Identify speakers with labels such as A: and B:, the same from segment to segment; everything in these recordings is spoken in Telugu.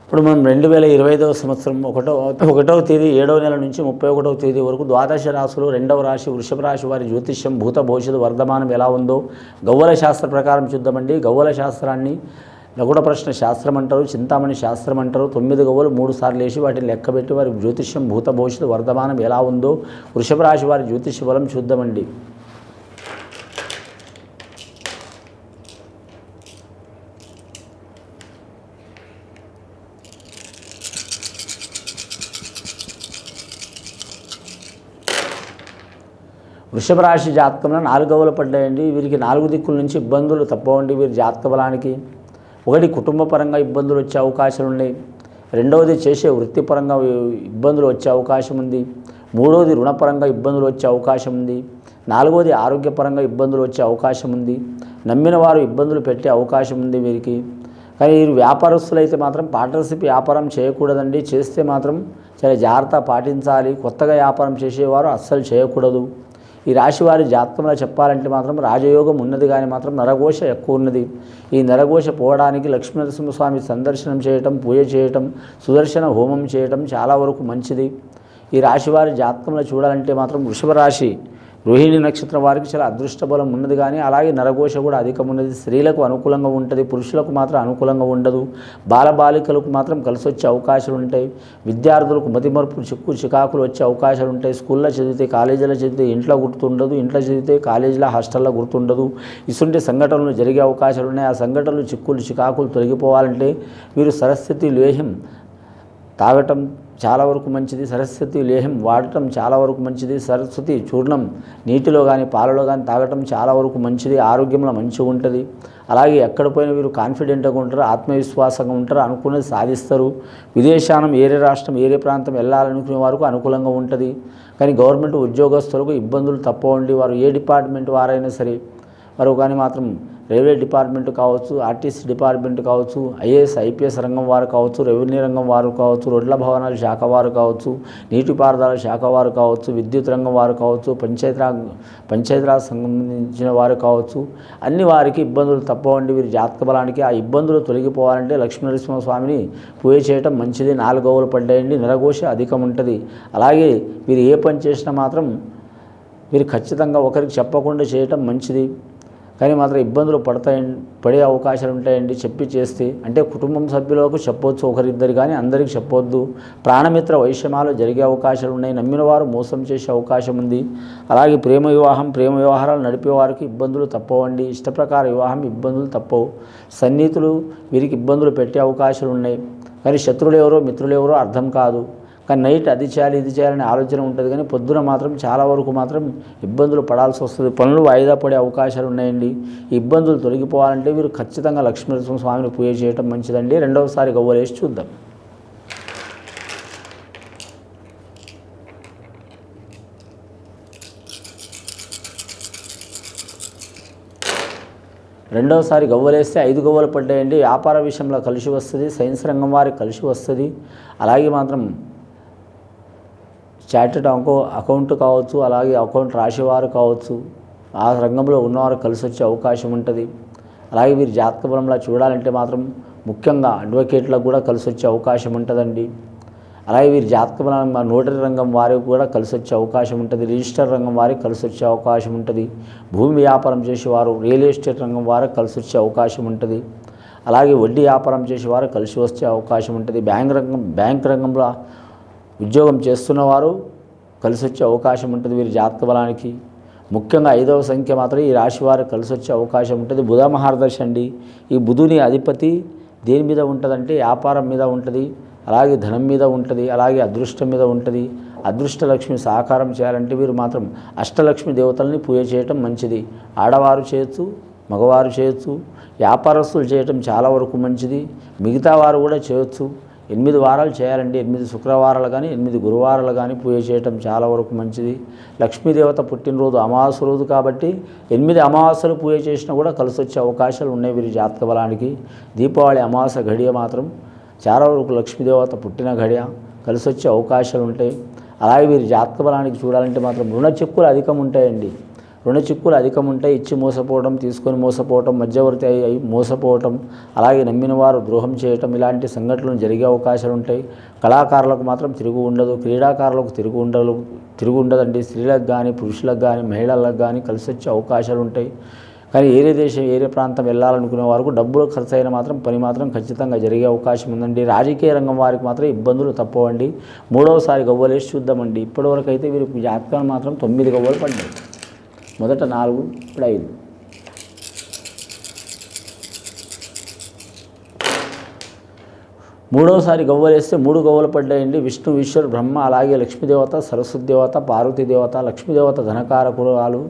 A: ఇప్పుడు మనం 2025వ సంవత్సరం ఒకటవ తేదీ 7వ నెల నుంచి 31వ తేదీ వరకు ద్వాదశ రాశులు 2వ రాశి వృషభ రాశి వారి జ్యోతిష్యం భూత భవిష్యత్తు వర్ధమానం ఎలా ఉందో గవ్వల శాస్త్ర ప్రకారం చూద్దామండి. గవ్వల శాస్త్రాన్ని లగుడ ప్రశ్న శాస్త్రం అంటారు, చింతామణి శాస్త్రం అంటారు. 9 గవ్వలు 3 సార్లు వేసి వాటిని లెక్కబెట్టి వారి జ్యోతిష్యం భూత భవిష్యత్తు వర్ధమానం ఎలా ఉందో వృషభ రాశి వారి జ్యోతిష్య బలం చూద్దామండి. వృషభ రాశి జాతకంలో 4 గవ్వలు పడ్డాయండి. వీరికి 4 దిక్కుల నుంచి ఇబ్బందులు తప్పవండి. వీరి జాతక బలానికి ఒకటి కుటుంబ పరంగా ఇబ్బందులు వచ్చే అవకాశాలు ఉన్నాయి. రెండవది చేసే వృత్తిపరంగా ఇబ్బందులు వచ్చే అవకాశం ఉంది. మూడవది రుణపరంగా ఇబ్బందులు వచ్చే అవకాశం ఉంది. నాలుగవది ఆరోగ్యపరంగా ఇబ్బందులు వచ్చే అవకాశం ఉంది. నమ్మిన వారు ఇబ్బందులు పెట్టే అవకాశం ఉంది వీరికి. కానీ వీరు వ్యాపారస్తులు అయితే మాత్రం పార్ట్నర్షిప్ వ్యాపారం చేయకూడదండి. చేస్తే మాత్రం చాలా జాగ్రత్త పాటించాలి. కొత్తగా వ్యాపారం చేసేవారు అస్సలు చేయకూడదు. ఈ రాశి వారి జాతకంలో చెప్పాలంటే మాత్రం రాజయోగం ఉన్నది, కానీ మాత్రం నరఘోష ఎక్కువ ఉన్నది. ఈ నరఘోష పోవడానికి లక్ష్మీనరసింహస్వామి సందర్శనం చేయటం, పూజ చేయటం, సుదర్శన హోమం చేయటం చాలా వరకు మంచిది. ఈ రాశి వారి జాతకంలో చూడాలంటే మాత్రం వృషభ రాశి రోహిణి నక్షత్రం వారికి చాలా అదృష్ట బలం ఉన్నది, కానీ అలాగే నరఘోష కూడా అధికం ఉన్నది. స్త్రీలకు అనుకూలంగా ఉంటుంది, పురుషులకు మాత్రం అనుకూలంగా ఉండదు. బాలబాలికలకు మాత్రం కలిసి వచ్చే అవకాశాలు ఉంటాయి. విద్యార్థులకు మతిమరుపు చికాకులు వచ్చే అవకాశాలు ఉంటాయి. స్కూల్లో చదివితే, కాలేజీలో చదివితే ఇంట్లో గుర్తుండదు, ఇంట్లో చదివితే కాలేజీలో హాస్టల్లో గుర్తుండదు. ఇటువంటి సంఘటనలు జరిగే అవకాశాలు ఉన్నాయి. ఆ సంఘటనలు చికాకులు తొలగిపోవాలంటే మీరు సరస్వతి లేహ్యం తాగటం చాలా వరకు మంచిది. సరస్వతి లేహం వాడటం చాలా వరకు మంచిది. సరస్వతి చూర్ణం నీటిలో కానీ పాలలో కానీ తాగటం చాలా వరకు మంచిది. ఆరోగ్యంలో మంచిగా ఉంటుంది. అలాగే ఎక్కడ పోయినా వీరు కాన్ఫిడెంట్గా ఉంటారు, ఆత్మవిశ్వాసంగా ఉంటారు, అనుకున్నది సాధిస్తారు. విదేశానం ఏరే రాష్ట్రం ఏరే ప్రాంతం వెళ్ళాలనుకునే వారికి అనుకూలంగా ఉంటుంది. కానీ గవర్నమెంట్ ఉద్యోగస్తులకు ఇబ్బందులు తప్పవండి. వారు ఏ డిపార్ట్మెంట్ వారైనా సరే వారు కానీ మాత్రం రైల్వే డిపార్ట్మెంట్ కావచ్చు, ఆర్టీసీ డిపార్ట్మెంట్ కావచ్చు, ఐఏఎస్ ఐపీఎస్ రంగం వారు కావచ్చు, రెవెన్యూ రంగం వారు కావచ్చు, రోడ్ల భవనాల శాఖ వారు కావచ్చు, నీటిపారుదల శాఖ వారు కావచ్చు, విద్యుత్ రంగం వారు కావచ్చు, పంచాయతీరాజ్ సంబంధించిన వారు కావచ్చు, అన్ని వారికి ఇబ్బందులు తప్పవండి. వీరి జాతక బలానికి ఆ ఇబ్బందులు తొలగిపోవాలంటే లక్ష్మీనరసింహస్వామిని పూజ చేయటం మంచిది. 4 గవ్వలు పడ్డాయండి. నరఘోష అధికం ఉంటుంది. అలాగే వీరు ఏ పని చేసినా మాత్రం వీరు ఖచ్చితంగా ఒకరికి చెప్పకుండా చేయటం మంచిది. కానీ మాత్రం ఇబ్బందులు పడే అవకాశాలు ఉంటాయండి చెప్పి చేస్తే. అంటే కుటుంబం సభ్యులకు చెప్పొచ్చు ఒకరిద్దరు, కానీ అందరికీ చెప్పొద్దు. ప్రాణమిత్ర వైషమ్యాలు జరిగే అవకాశాలు ఉన్నాయి. నమ్మిన వారు మోసం చేసే అవకాశం ఉంది. అలాగే ప్రేమ వ్యవహారాలు నడిపే వారికి ఇబ్బందులు తప్పవండి. ఇష్టప్రకార వివాహం ఇబ్బందులు తప్పవు. సన్నిహితులు వీరికి ఇబ్బందులు పెట్టే అవకాశాలు ఉన్నాయి. కానీ శత్రువులు ఎవరో మిత్రులు ఎవరో అర్థం కాదు. కానీ నైట్ అది చేయాలి ఇది చేయాలనే ఆలోచన ఉంటుంది, కానీ పొద్దున మాత్రం చాలా వరకు మాత్రం ఇబ్బందులు పడాల్సి వస్తుంది. పనులు వాయిదా పడే అవకాశాలు ఉన్నాయండి. ఈ ఇబ్బందులు తొలగిపోవాలంటే మీరు ఖచ్చితంగా లక్ష్మీనరసింహ స్వామిని పూజ చేయడం మంచిదండి. రెండవసారి గవ్వలేసి చూద్దాం. రెండవసారి గవ్వలేస్తే 5 గవ్వలు పడ్డాయండి. వ్యాపార విషయంలో కలిసి వస్తుంది, సైన్స్ రంగం వారికి కలిసి వస్తుంది. అలాగే మాత్రం చార్టెడ్ అకౌంట్ కావచ్చు, అలాగే అకౌంట్ రాసేవారు కావచ్చు, ఆ రంగంలో ఉన్నవారు కలిసి వచ్చే అవకాశం ఉంటుంది. అలాగే వీరి జాతక బలంలో చూడాలంటే మాత్రం ముఖ్యంగా అడ్వకేట్లకు కూడా కలిసి వచ్చే అవకాశం ఉంటుందండి. అలాగే వీరి జాతక బలం నోటరీ రంగం వారికి కూడా కలిసి వచ్చే అవకాశం ఉంటుంది. రిజిస్టర్ రంగం వారికి కలిసి వచ్చే అవకాశం ఉంటుంది. భూమి వ్యాపారం చేసేవారు, రియల్ ఎస్టేట్ రంగం వారికి కలిసి వచ్చే అవకాశం ఉంటుంది. అలాగే వడ్డీ వ్యాపారం చేసేవారు కలిసి వచ్చే అవకాశం ఉంటుంది. బ్యాంక్ రంగంలో ఉద్యోగం చేస్తున్నవారు కలిసి వచ్చే అవకాశం ఉంటుంది వీరి జాతక బలానికి. ముఖ్యంగా 5వ సంఖ్య మాత్రం ఈ రాశి వారు కలిసి వచ్చే అవకాశం ఉంటుంది. బుధ మహారదర్శి అండి. ఈ బుధుని అధిపతి దేని మీద ఉంటుందంటే వ్యాపారం మీద ఉంటుంది, అలాగే ధనం మీద ఉంటుంది, అలాగే అదృష్టం మీద ఉంటుంది. అదృష్టలక్ష్మి సహకారం చేయాలంటే వీరు మాత్రం అష్టలక్ష్మి దేవతల్ని పూజ చేయటం మంచిది. ఆడవారు చేయొచ్చు, మగవారు చేయొచ్చు, వ్యాపారస్తులు చేయటం చాలా వరకు మంచిది. మిగతా వారు కూడా చేయొచ్చు. 8 వారాలు చేయాలండి. 8 శుక్రవారాలు కానీ 8 గురువారాలు కానీ పూజ చేయటం చాలా వరకు మంచిది. లక్ష్మీదేవత పుట్టినరోజు అమావాస్య రోజు కాబట్టి 8 అమావాస్యలు పూజ చేసినా కూడా కలిసి వచ్చే అవకాశాలు ఉన్నాయి వీరి జాతక బలానికి. దీపావళి అమావాస్య ఘడియ మాత్రం చాలా వరకు లక్ష్మీదేవత పుట్టిన ఘడియ కలిసి వచ్చే అవకాశాలు ఉంటాయి. అలాగే వీరి జాతక బలానికి చూడాలంటే మాత్రం రుణ చెక్కులు అధికం ఉంటాయండి. రుణ చిక్కులు అధికం ఉంటాయి. ఇచ్చి మోసపోవడం, తీసుకొని మోసపోవటం, మధ్యవర్తి అయి మోసపోవటం, అలాగే నమ్మిన వారు ద్రోహం చేయటం, ఇలాంటి సంఘటనలు జరిగే అవకాశాలు ఉంటాయి. కళాకారులకు మాత్రం తిరుగు ఉండదు. క్రీడాకారులకు తిరుగు ఉండదండి. స్త్రీలకు కానీ, పురుషులకు కానీ, మహిళలకు కానీ కలిసి వచ్చే అవకాశాలు ఉంటాయి. కానీ ఏరే దేశం, ఏరే ప్రాంతం వెళ్ళాలనుకునే వారికి డబ్బులు ఖర్చు అయినా మాత్రం పని మాత్రం ఖచ్చితంగా జరిగే అవకాశం ఉందండి. రాజకీయ రంగం వారికి మాత్రం ఇబ్బందులు తప్పవండి. మూడవసారి గవ్వలేసి చూద్దామండి. ఇప్పటివరకు అయితే వీరికి జాతకాలు మాత్రం 9 గవ్వలు పడ్డాయి. మొదట 4, ఇప్పుడు 5. మూడవసారి గవ్వలేస్తే 3 గవ్వలు పడ్డాయండి. విష్ణు, ఈశ్వర్, బ్రహ్మ, అలాగే లక్ష్మీదేవత, సరస్వతి దేవత, పార్వతీ దేవత. లక్ష్మీదేవత ధనకారకురాలు,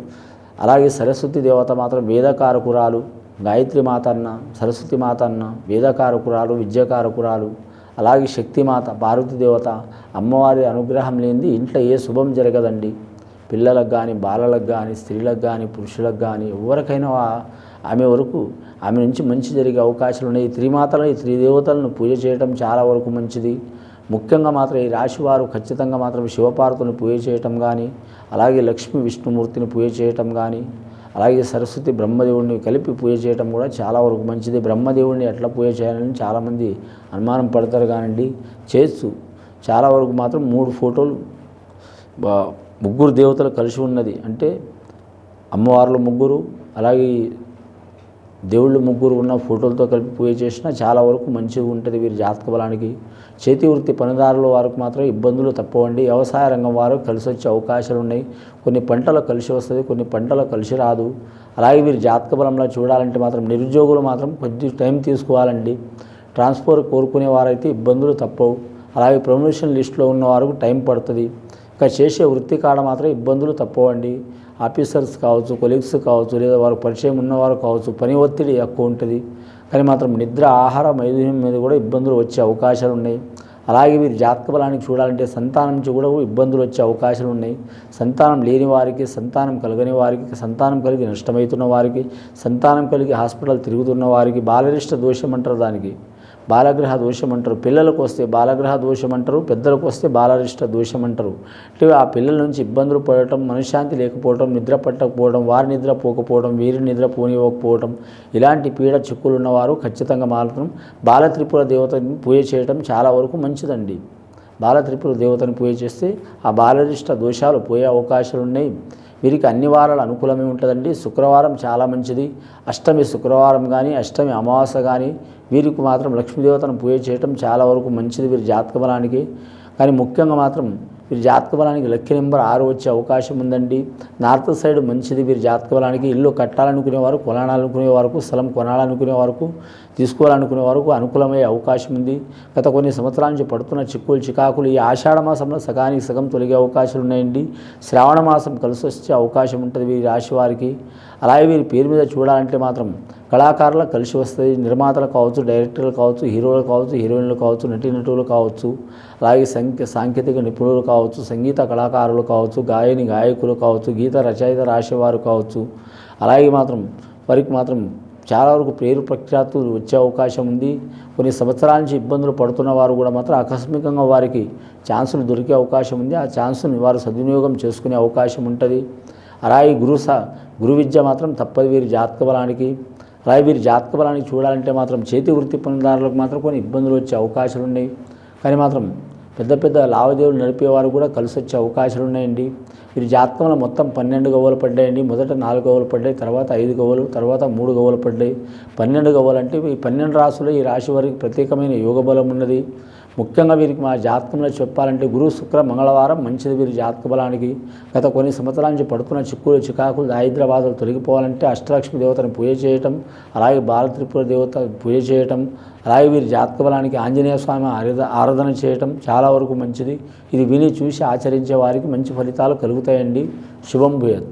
A: అలాగే సరస్వతి దేవత మాత్రం వేదకారకురాలు. గాయత్రి మాత అన్న, సరస్వతి మాత అన్న వేదకారకురాలు, విద్యాకారకురాలు. అలాగే శక్తిమాత పార్వతీ దేవత. అమ్మవారి అనుగ్రహం లేనిది ఇంట్లో ఏ శుభం జరగదండి. పిల్లలకు కానీ, బాలలకు కానీ, స్త్రీలకు కానీ, పురుషులకు కానీ ఎవరికైనా ఆమె నుంచి మంచి జరిగే అవకాశాలు ఉన్నాయి. ఈ త్రిమాతలు, ఈ త్రిదేవతలను పూజ చేయడం చాలా వరకు మంచిది. ముఖ్యంగా మాత్రం ఈ రాశి వారు ఖచ్చితంగా మాత్రం శివపార్వతిని పూజ చేయటం కానీ, అలాగే లక్ష్మీ విష్ణుమూర్తిని పూజ చేయటం కానీ, అలాగే సరస్వతి బ్రహ్మదేవుడిని కలిపి పూజ చేయటం కూడా చాలా వరకు మంచిది. బ్రహ్మదేవుడిని ఎట్లా పూజ చేయాలని చాలామంది అనుమానం పడతారు కానండి, చేస్తూ చాలా వరకు మాత్రం 3 ఫోటోలు, 3 దేవతలు కలిసి ఉన్నది అంటే అమ్మవార్లు 3, అలాగే దేవుళ్ళు 3 ఉన్న ఫోటోలతో కలిపి పూజ చేసినా చాలా వరకు మంచిగా ఉంటుంది వీరి జాతక బలానికి. చేతి వృత్తి పనిదారుల వారికి మాత్రం ఇబ్బందులు తప్పవండి. వ్యవసాయ రంగం వారు కలిసి వచ్చే అవకాశాలు ఉన్నాయి. కొన్ని పంటలు కలిసి వస్తుంది, కొన్ని పంటలు కలిసి రాదు. అలాగే వీరి జాతక బలంలో చూడాలంటే మాత్రం నిరుద్యోగులు మాత్రం కొద్ది టైం తీసుకోవాలండి. ట్రాన్స్ఫర్ కోరుకునే వారైతే ఇబ్బందులు తప్పవు. అలాగే ప్రమోషన్ లిస్టులో ఉన్న వారికి టైం పడుతుంది. ఇంకా చేసే వృత్తి కాడ మాత్రం ఇబ్బందులు తప్పవండి. ఆఫీసర్స్ కావచ్చు, కొలీగ్స్ కావచ్చు, లేదా వారు పరిచయం ఉన్నవారు కావచ్చు, పని ఒత్తిడి ఎక్కువ ఉంటుంది. కానీ మాత్రం నిద్ర, ఆహార, మైథున్యం మీద కూడా ఇబ్బందులు వచ్చే అవకాశాలు ఉన్నాయి. అలాగే వీరి జాతక బలానికి చూడాలంటే సంతానం నుంచి కూడా ఇబ్బందులు వచ్చే అవకాశాలు ఉన్నాయి. సంతానం లేని వారికి, సంతానం కలగని వారికి, సంతానం కలిగి నష్టమవుతున్న వారికి, సంతానం కలిగి హాస్పిటల్ తిరుగుతున్న వారికి బాలరిష్ట దోషం అంటారు, దానికి బాలగ్రహ దోషం అంటారు. పిల్లలకు వస్తే బాలగ్రహ దోషం అంటారు, పెద్దలకు వస్తే బాలరిష్ట దోషం అంటారు. అంటే ఆ పిల్లల నుంచి ఇబ్బందులు పడటం, మనశ్శాంతి లేకపోవడం, నిద్ర పట్టకపోవడం, వారి నిద్ర పోకపోవడం, వీరి నిద్ర పోనివ్వకపోవడం, ఇలాంటి పీడ చిక్కులు ఉన్నవారు ఖచ్చితంగా మాత్రం బాలత్రిపుర దేవతని పూజ చేయడం చాలా వరకు మంచిదండి. బాలత్రిపుర దేవతని పూజ చేస్తే ఆ బాలరిష్ట దోషాలు పోయే అవకాశాలు ఉన్నాయి. వీరికి అన్ని వారాలు అనుకూలమే ఉంటుందండి. శుక్రవారం చాలా మంచిది. అష్టమి శుక్రవారం కానీ, అష్టమి అమావాస్య కానీ వీరికి మాత్రం లక్ష్మీదేవతను పూజ చేయటం చాలా వరకు మంచిది వీరి జాతక బలానికి. కానీ ముఖ్యంగా మాత్రం వీరి జాతక బలానికి లక్కీ నెంబర్ 6 వచ్చే అవకాశం ఉందండి. నార్త్ సైడ్ మంచిది వీరి జాతక బలానికి. ఇల్లు కట్టాలనుకునేవారు, కొనాలనుకునే వరకు, స్థలం కొనాలనుకునే వరకు, తీసుకోవాలనుకునే వరకు అనుకూలమయ్యే అవకాశం ఉంది. గత కొన్ని సంవత్సరాల నుంచి పడుతున్న చికాకులు ఈ ఆషాఢ మాసంలో సగానికి సగం తొలగే అవకాశాలు ఉన్నాయండి. శ్రావణ మాసం కలిసి వచ్చే అవకాశం ఉంటుంది వీరి రాశి వారికి. అలాగే వీరి పేరు మీద చూడాలంటే మాత్రం కళాకారులకు కలిసి వస్తుంది. నిర్మాతలు కావచ్చు, డైరెక్టర్లు కావచ్చు, హీరోలు కావచ్చు, హీరోయిన్లు కావచ్చు, నటీనటులు కావచ్చు, అలాగే సాంకేతిక నిపుణులు కావచ్చు, సంగీత కళాకారులు కావచ్చు, గాయకులు కావచ్చు, గీత రచయిత రాసేవారు కావచ్చు. అలాగే మాత్రం వారికి మాత్రం చాలా వరకు పేరు ప్రఖ్యాతులు వచ్చే అవకాశం ఉంది. కొన్ని సంవత్సరాల నుంచి ఇబ్బందులు పడుతున్న వారు కూడా మాత్రం ఆకస్మికంగా వారికి ఛాన్సులు దొరికే అవకాశం ఉంది. ఆ ఛాన్సుని వారు సద్వినియోగం చేసుకునే అవకాశం ఉంటుంది. అలాగే గురు విద్య మాత్రం తప్పదు వీరి జాతక బలానికి. అలాగే వీరి జాతక బలానికి చూడాలంటే మాత్రం చేతి వృత్తి పనిదారులకు మాత్రం కొన్ని ఇబ్బందులు వచ్చే అవకాశాలు ఉన్నాయి. కానీ మాత్రం పెద్ద లావాదేవీలు నడిపేవారు కూడా కలిసి వచ్చే అవకాశాలు ఉన్నాయండి. వీరి జాతకంలో మొత్తం 12 గవ్వలు పడ్డాయండి. మొదట 4 గవ్వలు పడ్డాయి, తర్వాత 5 గవ్వలు, తర్వాత 3 గవ్వలు పడ్డాయి. 12 గవ్వలు అంటే ఈ 12 రాశులు ఈ రాశి వారికి ప్రత్యేకమైన యోగ బలం ఉన్నది. ముఖ్యంగా వీరికి మా జాతకంలో చెప్పాలంటే గురు, శుక్ర, మంగళవారం మంచిది వీరి జాతక బలానికి. గత కొన్ని సంవత్సరాల నుంచి పడుతున్న చికాకులు, దారిద్ర్యబాధలు తొలగిపోవాలంటే అష్టలక్ష్మి దేవతను పూజ చేయటం, అలాగే బాలత్రిపుర దేవత పూజ చేయటం, అలాగే వీరి జాతక బలానికి ఆంజనేయ స్వామి ఆరాధన చేయటం చాలా వరకు మంచిది. ఇది విని చూసి ఆచరించే వారికి మంచి ఫలితాలు కలుగుతాయండి. శుభం భూయాత్.